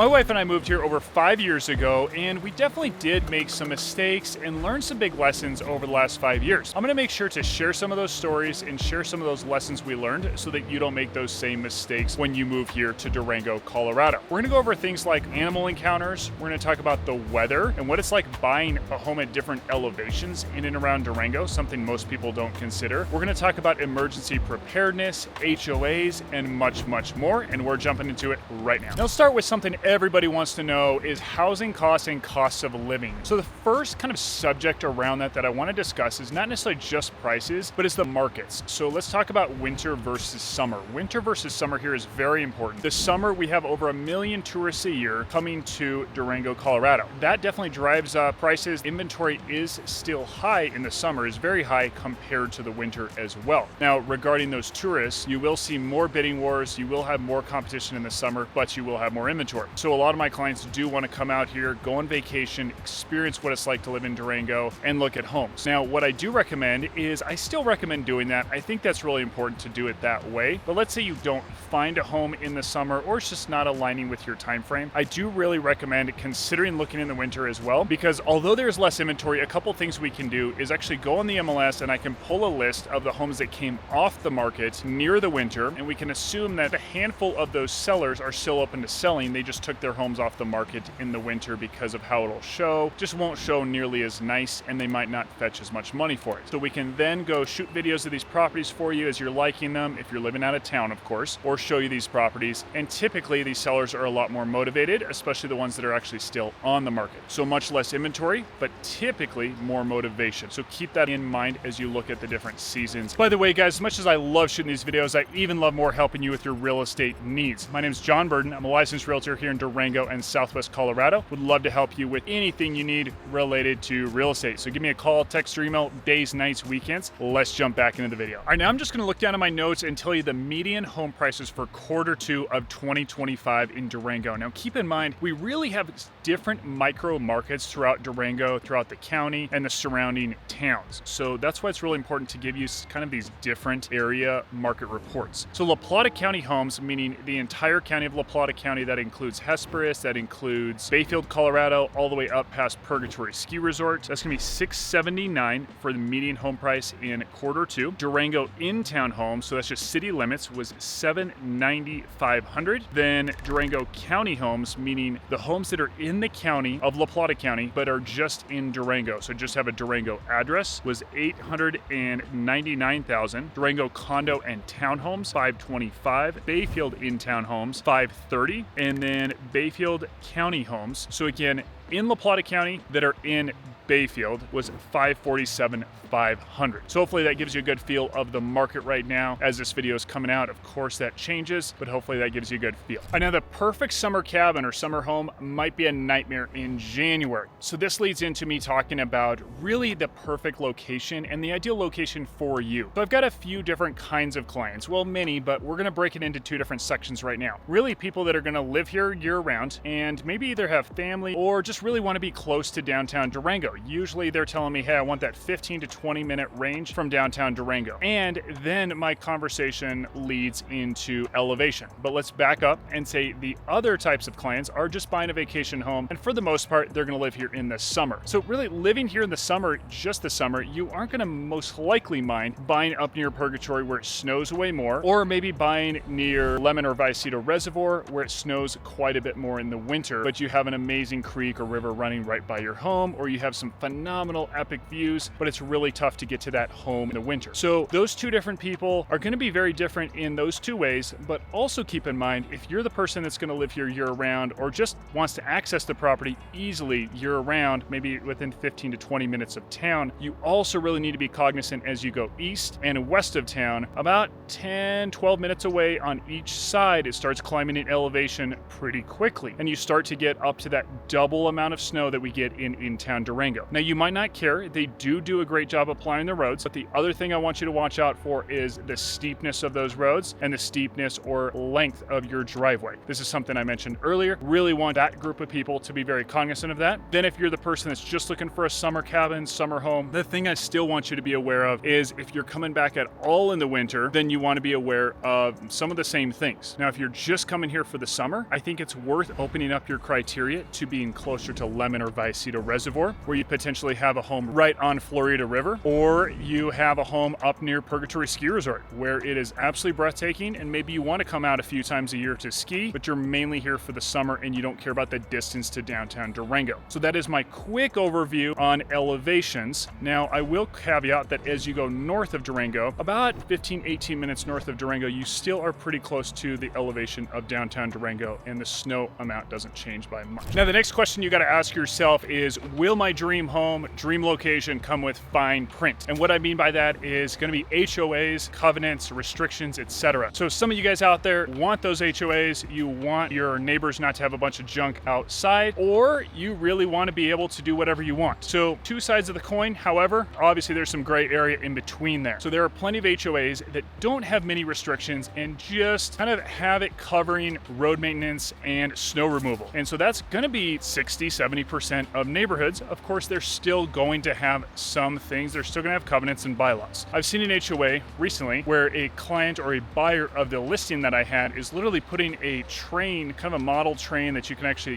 My wife and I moved here over 5 years ago, and we definitely did make some mistakes and learn some big lessons over the last 5 years. I'm gonna make sure to share some of those stories and share some of those lessons we learned so that you don't make those same mistakes when you move here to Durango, Colorado. We're gonna go over things like animal encounters. We're gonna talk about the weather and what it's like buying a home at different elevations in and around Durango, something most people don't consider. We're gonna talk about emergency preparedness, HOAs, and much, much more, and we're jumping into it right now. Now let's start with something everybody wants to know is housing costs and costs of living. So the first kind of subject around that I want to discuss is not necessarily just prices, but it's the markets. So let's talk about winter versus summer. Winter versus summer here is very important. This summer, we have over 1 million tourists a year coming to Durango, Colorado. That definitely drives up prices. Inventory is still high in the summer, is very high compared to the winter as well. Now, regarding those tourists, you will see more bidding wars, you will have more competition in the summer, but you will have more inventory. So a lot of my clients do want to come out here, go on vacation, experience what it's like to live in Durango, and look at homes. Now, what I do recommend is I still recommend doing that. I think that's really important to do it that way. But let's say you don't find a home in the summer or it's just not aligning with your time frame. I do really recommend considering looking in the winter as well, because although there's less inventory, a couple things we can do is actually go on the MLS and I can pull a list of the homes that came off the market near the winter, and we can assume that a handful of those sellers are still open to selling. They just took their homes off the market in the winter because of how it'll show. Just won't show nearly as nice, and they might not fetch as much money for it. So we can then go shoot videos of these properties for you as you're liking them, if you're living out of town, of course, or show you these properties. And typically these sellers are a lot more motivated, especially the ones that are actually still on the market. So much less inventory, but typically more motivation. So keep that in mind as you look at the different seasons. By the way, guys, as much as I love shooting these videos, I even love more helping you with your real estate needs. My name is John Burden. I'm a licensed realtor here in Durango and Southwest Colorado. Would love to help you with anything you need related to real estate. So give me a call, text, or email, days, nights, weekends. Let's jump back into the video. All right, now I'm just gonna look down at my notes and tell you the median home prices for Q2 of 2025 in Durango. Now keep in mind, we really have different micro markets throughout Durango, throughout the county, and the surrounding towns. So that's why it's really important to give you kind of these different area market reports. So La Plata County homes, meaning the entire county of La Plata County, that includes Hesperus, that includes Bayfield, Colorado, all the way up past Purgatory Ski Resort. That's gonna be $679 for the median home price in Q2. Durango in-town homes, so that's just city limits, was $790,500. Then Durango County homes, meaning the homes that are in the county of La Plata County, but are just in Durango, so just have a Durango address, was $899,000. Durango condo and townhomes, $525. Bayfield in-town homes, $530. And then Bayfield County homes, so again, in La Plata County that are in Bayfield, was $547,500. So hopefully that gives you a good feel of the market right now as this video is coming out. Of course that changes, but hopefully that gives you a good feel. I know the perfect summer cabin or summer home might be a nightmare in January. So this leads into me talking about really the perfect location and the ideal location for you. So I've got a few different kinds of clients, well, many, but we're gonna break it into two different sections right now. Really people that are gonna live here year round and maybe either have family or just really wanna be close to downtown Durango. Usually they're telling me, hey, I want that 15 to 20 minute range from downtown Durango. And then my conversation leads into elevation. But let's back up and say the other types of clients are just buying a vacation home. And for the most part, they're gonna live here in the summer. So really living here in the summer, just the summer, you aren't gonna most likely mind buying up near Purgatory where it snows way more, or maybe buying near Lemon or Vallecito Reservoir where it snows quite a bit more in the winter, but you have an amazing creek or river running right by your home, or you have some phenomenal epic views, but it's really tough to get to that home in the winter. So those two different people are going to be very different in those two ways, but also keep in mind, if you're the person that's going to live here year round or just wants to access the property easily year round, maybe within 15 to 20 minutes of town, you also really need to be cognizant as you go east and west of town, about 10, 12 minutes away on each side, it starts climbing in elevation pretty quickly. And you start to get up to that double amount amount of snow that we get in town Durango. Now, you might not care. They do a great job applying the roads, but the other thing I want you to watch out for is the steepness of those roads and the steepness or length of your driveway. This is something I mentioned earlier. Really want that group of people to be very cognizant of that. Then if you're the person that's just looking for a summer cabin, summer home, the thing I still want you to be aware of is if you're coming back at all in the winter, then you want to be aware of some of the same things. Now, if you're just coming here for the summer, I think it's worth opening up your criteria to being closer to Lemon or Vallecito Reservoir, where you potentially have a home right on Florida River, or you have a home up near Purgatory Ski Resort, where it is absolutely breathtaking, and maybe you want to come out a few times a year to ski, but you're mainly here for the summer and you don't care about the distance to downtown Durango. So that is my quick overview on elevations. Now, I will caveat that as you go north of Durango, about 15-18 minutes north of Durango, you still are pretty close to the elevation of downtown Durango, and the snow amount doesn't change by much. Now, the next question you got to ask yourself is, will my dream home, dream location come with fine print? And what I mean by that is going to be HOAs, covenants, restrictions, etc. So some of you guys out there want those HOAs, you want your neighbors not to have a bunch of junk outside, or you really want to be able to do whatever you want. So two sides of the coin. However, obviously there's some gray area in between there. So there are plenty of HOAs that don't have many restrictions and just kind of have it covering road maintenance and snow removal. And so that's going to be 60-70% of neighborhoods. Of course, they're still going to have some things. They're still going to have covenants and bylaws. I've seen an HOA recently where a client or a buyer of the listing that I had is literally putting a train, kind of a model train that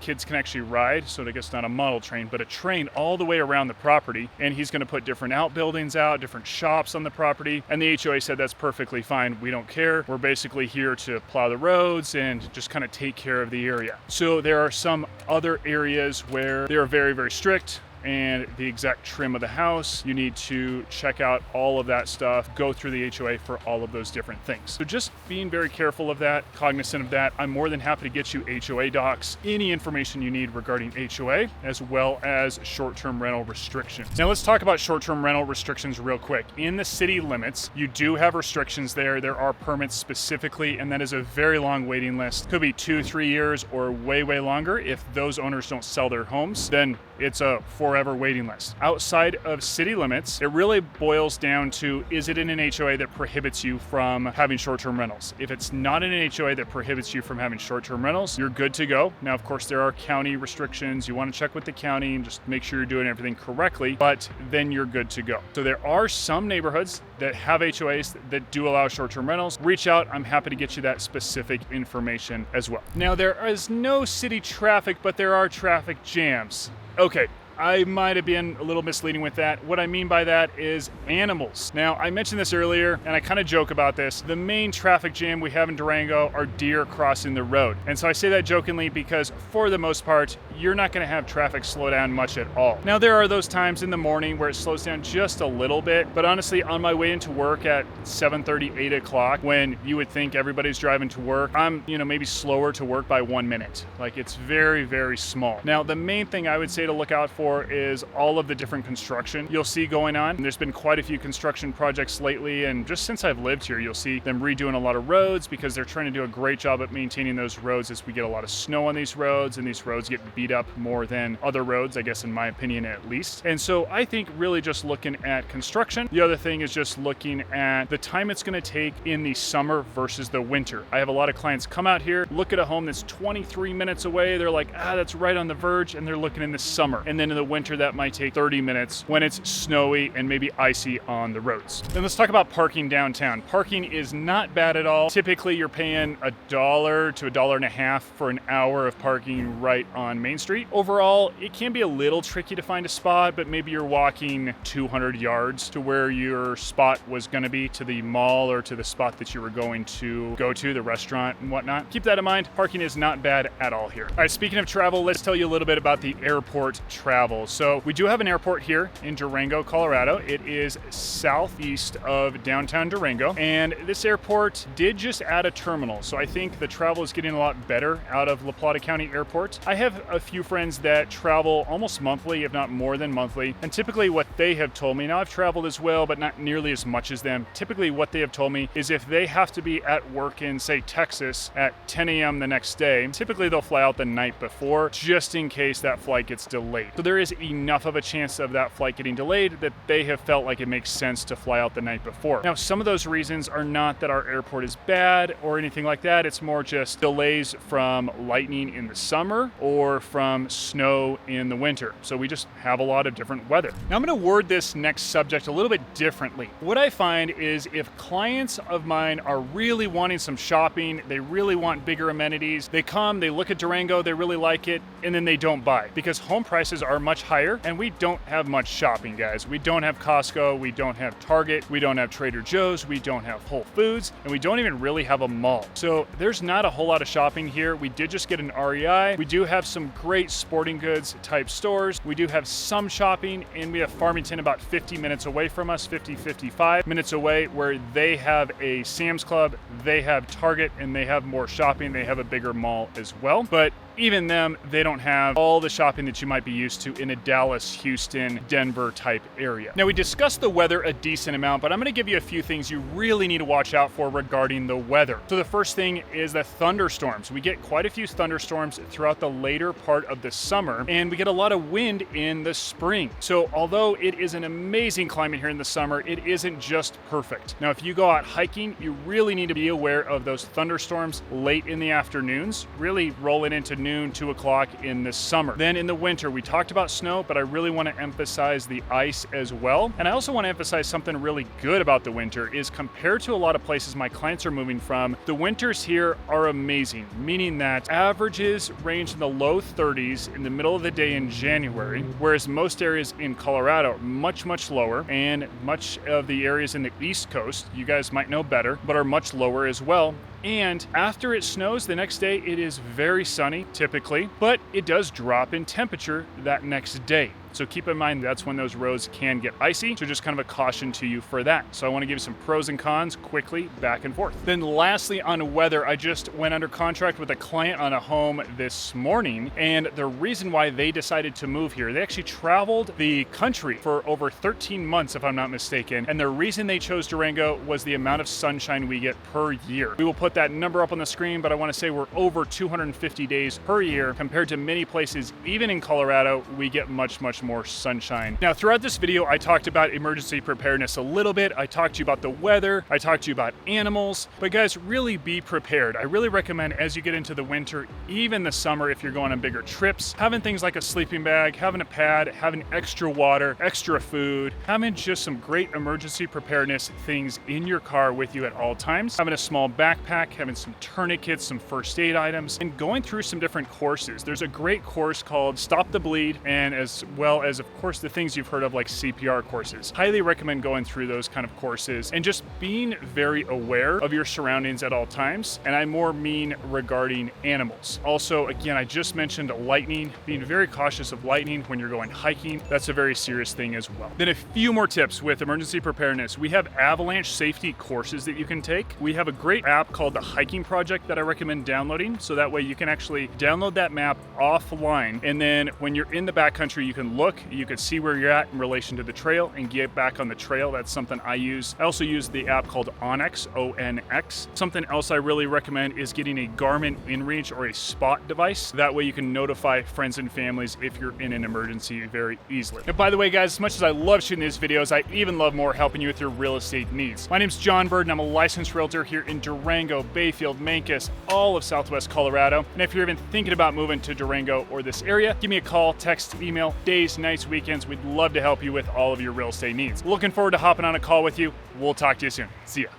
kids can actually ride. So I guess not a model train, but a train all the way around the property. And he's going to put different outbuildings out, different shops on the property. And the HOA said that's perfectly fine. We don't care. We're basically here to plow the roads and just kind of take care of the area. So there are some other areas where they're very, very strict. And the exact trim of the house, you need to check out all of that stuff, go through the HOA for all of those different things. So just being very careful of that, cognizant of that. I'm more than happy to get you HOA docs, any information you need regarding HOA, as well as short-term rental restrictions. Now let's talk about short-term rental restrictions real quick. In the city limits, you do have restrictions there. There are permits specifically, and that is a very long waiting list. Could be 2-3 years or way, way longer. If those owners don't sell their homes, then it's a forever waiting list. Outside of city limits, it really boils down to, is it in an HOA that prohibits you from having short-term rentals? If it's not in an HOA that prohibits you from having short-term rentals, you're good to go. Now, of course, there are county restrictions. You want to check with the county and just make sure you're doing everything correctly, but then you're good to go. So there are some neighborhoods that have HOAs that do allow short-term rentals. Reach out. I'm happy to get you that specific information as well. Now, there is no city traffic, but there are traffic jams. Okay, I might have been a little misleading with that. What I mean by that is animals. Now, I mentioned this earlier, and I kind of joke about this. The main traffic jam we have in Durango are deer crossing the road. And so I say that jokingly because for the most part, you're not going to have traffic slow down much at all. Now, there are those times in the morning where it slows down just a little bit, but honestly, on my way into work at 7:30, 8 o'clock, when you would think everybody's driving to work, I'm, maybe slower to work by 1 minute. Like, it's very, very small. Now, the main thing I would say to look out for is all of the different construction you'll see going on. And there's been quite a few construction projects lately, and just since I've lived here, you'll see them redoing a lot of roads because they're trying to do a great job at maintaining those roads as we get a lot of snow on these roads, and these roads get beat up more than other roads, I guess, in my opinion at least. And so I think really just looking at construction. The other thing is just looking at the time it's going to take in the summer versus the winter. I have a lot of clients come out here, look at a home that's 23 minutes away. They're like, that's right on the verge, and they're looking in the summer. And then in the winter, that might take 30 minutes when it's snowy and maybe icy on the roads. Then let's talk about parking downtown. Parking is not bad at all. Typically, you're paying $1 to $1.50 for an hour of parking right on Main Street. Overall, it can be a little tricky to find a spot, but maybe you're walking 200 yards to where your spot was going to be, to the mall or to the spot that you were going to go to, the restaurant and whatnot. Keep that in mind. Parking is not bad at all here. All right, speaking of travel, let's tell you a little bit about the airport travel. travel. So we do have an airport here in Durango, Colorado. It is southeast of downtown Durango, and this airport did just add a terminal. So I think the travel is getting a lot better out of La Plata County Airport. I have a few friends that travel almost monthly, if not more than monthly, and typically what they have told me, now I've traveled as well, but not nearly as much as them. Typically what they have told me is if they have to be at work in, say, Texas at 10 a.m. the next day, typically they'll fly out the night before just in case that flight gets delayed. So there is enough of a chance of that flight getting delayed that they have felt like it makes sense to fly out the night before. Now, some of those reasons are not that our airport is bad or anything like that. It's more just delays from lightning in the summer or from snow in the winter. So we just have a lot of different weather. Now I'm going to word this next subject a little bit differently. What I find is if clients of mine are really wanting some shopping, they really want bigger amenities, they come, they look at Durango, they really like it, and then they don't buy because home prices are much higher and we don't have much shopping, guys. We don't have Costco, we don't have Target, we don't have Trader Joe's, we don't have Whole Foods, and we don't even really have a mall. So there's not a whole lot of shopping here. We did just get an REI. We do have some great sporting goods type stores. We do have some shopping, and we have Farmington about 50 minutes away from us, 55 minutes away, where they have a Sam's Club, they have Target, and they have more shopping. They have a bigger mall as well. But even them, they don't have all the shopping that you might be used to in a Dallas, Houston, Denver type area. Now, we discussed the weather a decent amount, but I'm gonna give you a few things you really need to watch out for regarding the weather. So the first thing is the thunderstorms. We get quite a few thunderstorms throughout the later part of the summer, and we get a lot of wind in the spring. So although it is an amazing climate here in the summer, it isn't just perfect. Now, if you go out hiking, you really need to be aware of those thunderstorms late in the afternoons, really rolling into noon, 2 o'clock in the summer. Then in the winter, we talked about snow, but I really want to emphasize the ice as well. And I also want to emphasize something really good about the winter is compared to a lot of places my clients are moving from, the winters here are amazing, meaning that averages range in the low 30s in the middle of the day in January, whereas most areas in Colorado are much, much lower, and much of the areas in the East Coast, you guys might know better, but are much lower as well. And after it snows the next day, it is very sunny typically, but it does drop in temperature that next day. So keep in mind that's when those roads can get icy. So just kind of a caution to you for that. So I want to give you some pros and cons quickly back and forth. Then lastly on weather, I just went under contract with a client on a home this morning. And the reason why they decided to move here, they actually traveled the country for over 13 months, if I'm not mistaken. And the reason they chose Durango was the amount of sunshine we get per year. We will put that number up on the screen, but I want to say we're over 250 days per year compared to many places, even in Colorado, we get much more sunshine. Now, throughout this video, I talked about emergency preparedness a little bit. I talked to you about the weather. I talked to you about animals, but guys, really be prepared. I really recommend as you get into the winter, even the summer, if you're going on bigger trips, having things like a sleeping bag, having a pad, having extra water, extra food, having just some great emergency preparedness things in your car with you at all times, having a small backpack, having some tourniquets, some first aid items, and going through some different courses. There's a great course called Stop the Bleed, and as well as, of course, the things you've heard of like CPR courses. Highly recommend going through those kind of courses and just being very aware of your surroundings at all times. And I more mean regarding animals. Also, again, I just mentioned lightning, being very cautious of lightning when you're going hiking. That's a very serious thing as well. Then a few more tips with emergency preparedness. We have avalanche safety courses that you can take. We have a great app called the Hiking Project that I recommend downloading. So that way you can actually download that map offline. And then when you're in the backcountry, you can look, you can see where you're at in relation to the trail and get back on the trail. That's something I use. I also use the app called Onyx, O-N-X. Something else I really recommend is getting a Garmin InReach or a Spot device. That way you can notify friends and families if you're in an emergency very easily. And by the way, guys, as much as I love shooting these videos, I even love more helping you with your real estate needs. My name's John Bird, and I'm a licensed realtor here in Durango, Bayfield, Mancos, all of Southwest Colorado. And if you're even thinking about moving to Durango or this area, give me a call, text, email, days, nights, weekends. We'd love to help you with all of your real estate needs. Looking forward to hopping on a call with you. We'll talk to you soon. See ya.